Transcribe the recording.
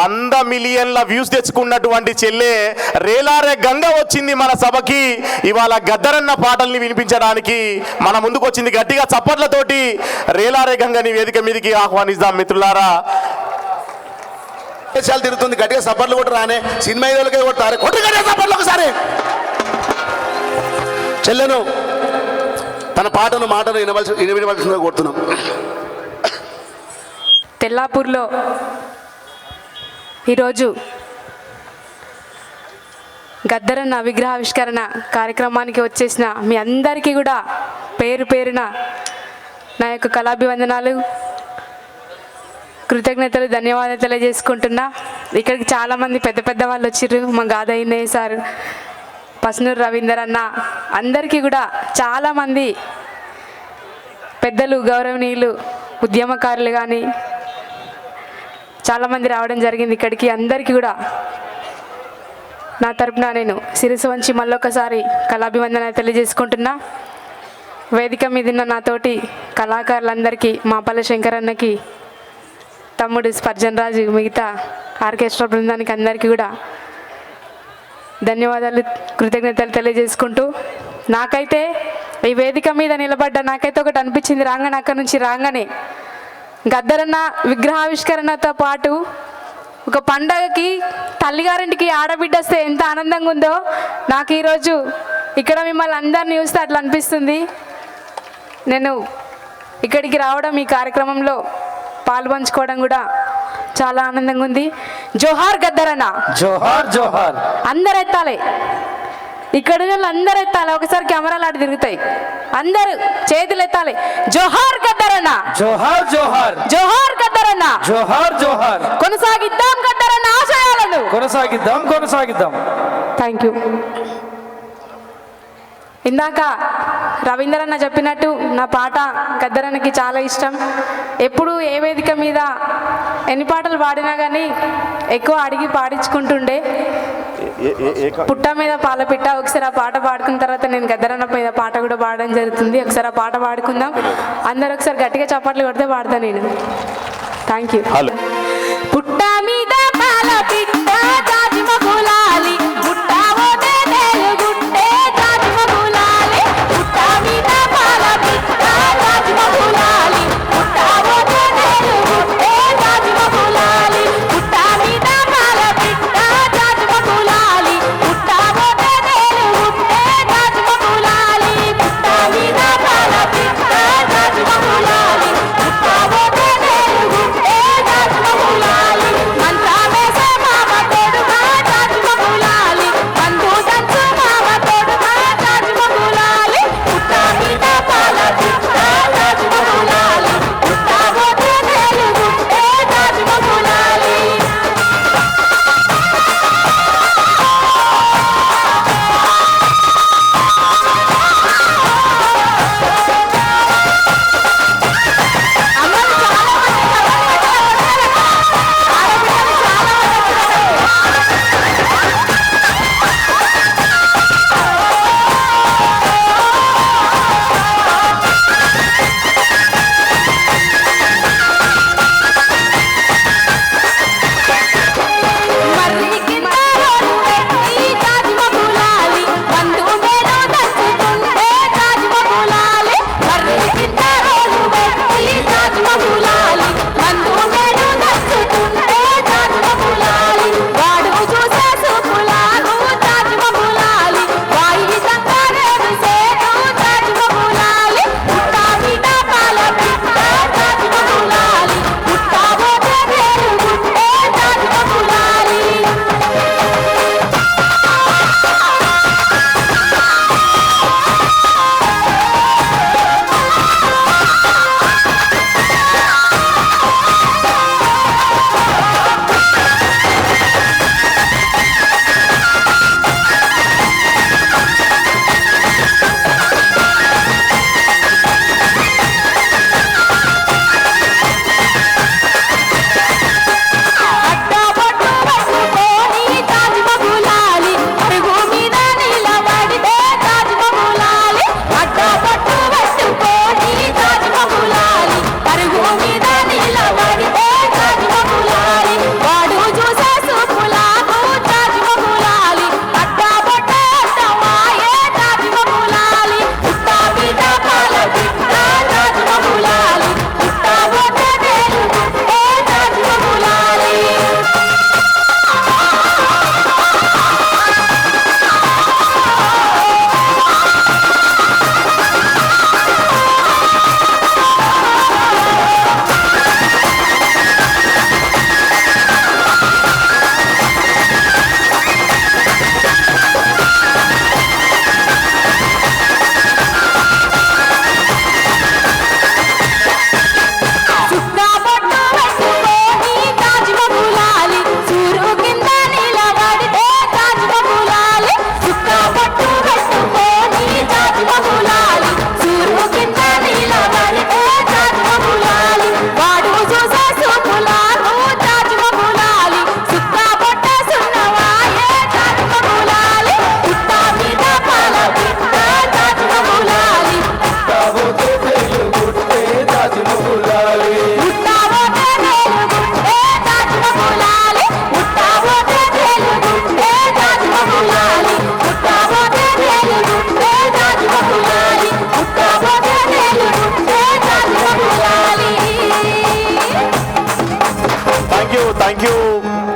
100 మిలియన్ల వ్యూస్ తెచ్చుకున్నటువంటి చెల్లె రేలారే గంగ వచ్చింది మన సభకి. ఇవాళ గద్దరన్న పాటల్ని వినిపించడానికి మన ముందుకు వచ్చింది. గట్టిగా చప్పట్లతోటి రేలారే గంగని వేదిక మీదకి ఆహ్వానిస్తాం మిత్రులారా. తిరుగుతుంది, గట్టిగా సపర్లు కూడా రానే సినిమా హీరోలకే కొడతారు, కొట్టు సపర్లు ఒకసారి. చెల్లెను తన మాటను వినవలసిందిగా కోరుతున్నాం. తెల్లాపూర్లో ఈరోజు గద్దరన్న విగ్రహావిష్కరణ కార్యక్రమానికి వచ్చేసిన మీ అందరికీ కూడా పేరు పేరున నా యొక్క కళాభివందనాలు, కృతజ్ఞతలు, ధన్యవాదాలు తెలియజేసుకుంటున్నా. ఇక్కడికి చాలామంది పెద్ద పెద్ద వాళ్ళు వచ్చిర్రు. మా గాదయ్య సార్, పసునూరు రవీందర్ అన్న, అందరికీ కూడా చాలామంది పెద్దలు, గౌరవనీయులు, ఉద్యమకారులు కానీ చాలామంది రావడం జరిగింది ఇక్కడికి. అందరికీ కూడా నా తరపున నేను శిరస్సు వంచి మళ్ళొకసారి కళాభివందనాలు తెలియజేసుకుంటున్నా. వేదిక మీద ఉన్న నాతోటి కళాకారులందరికీ, మాపల్ల శంకర్ అన్నకి, తమ్ముడు స్పర్జన్ రాజు, మిగతా ఆర్కెస్ట్రా బృందానికి అందరికీ కూడా ధన్యవాదాలు, కృతజ్ఞతలు తెలియజేసుకుంటూ, నాకైతే ఈ వేదిక మీద నిలబడ్డ నాకైతే ఒకటి అనిపించింది. అక్కడి నుంచి రాగానే గద్దరన్న విగ్రహావిష్కరణతో పాటు ఒక పండగకి తల్లిగారింటికి ఆడబిడ్డ వస్తే ఎంత ఆనందంగా ఉందో నాకు ఈరోజు ఇక్కడ మిమ్మల్ని అందరినీ చూస్తే అట్లా అనిపిస్తుంది. నేను ఇక్కడికి రావడం, ఈ కార్యక్రమంలో పాల్పంచుకోవడం కూడా చాలా ఆనందంగా ఉంది. జోహార్ గద్దరన్న, జోహార్ జోహార్. అందరు ఎత్తాలి, ఇక్కడ అందరు ఎత్తాలి. ఒకసారి కెమెరాలు అటు తిరుగుతాయి, అందరూ చేతులు ఎత్తాలి. జోహార్ గద్దరన్న, జోహార్ జోహార్, జోహార్ గద్దరన్న, జోహార్ జోహార్. కొనసాగిద్దాం గద్దరన్న ఆశయాలను, కొనసాగిద్దాం. Thank you. ఇందాక రవీందర్ అన్న చెప్పినట్టు నా పాట గద్దరన్నకి చాలా ఇష్టం. ఎప్పుడు ఏ వేదిక మీద ఎన్ని పాటలు పాడినా కానీ ఎక్కువ అడిగి పాడించుకుంటుండే. పుట్ట మీద పాలపిట్ట, ఒకసారి ఆ పాట పాడుకున్న తర్వాత నేను గద్దరన్న మీద పాట కూడా పాడడం జరుగుతుంది. ఒకసారి ఆ పాట పాడుకుందాం. అందరు ఒకసారి గట్టిగా చప్పట్లు కొడితే పాడతా నేను. Thank you. హలో. పుట్ట మీద పాలపిట్ట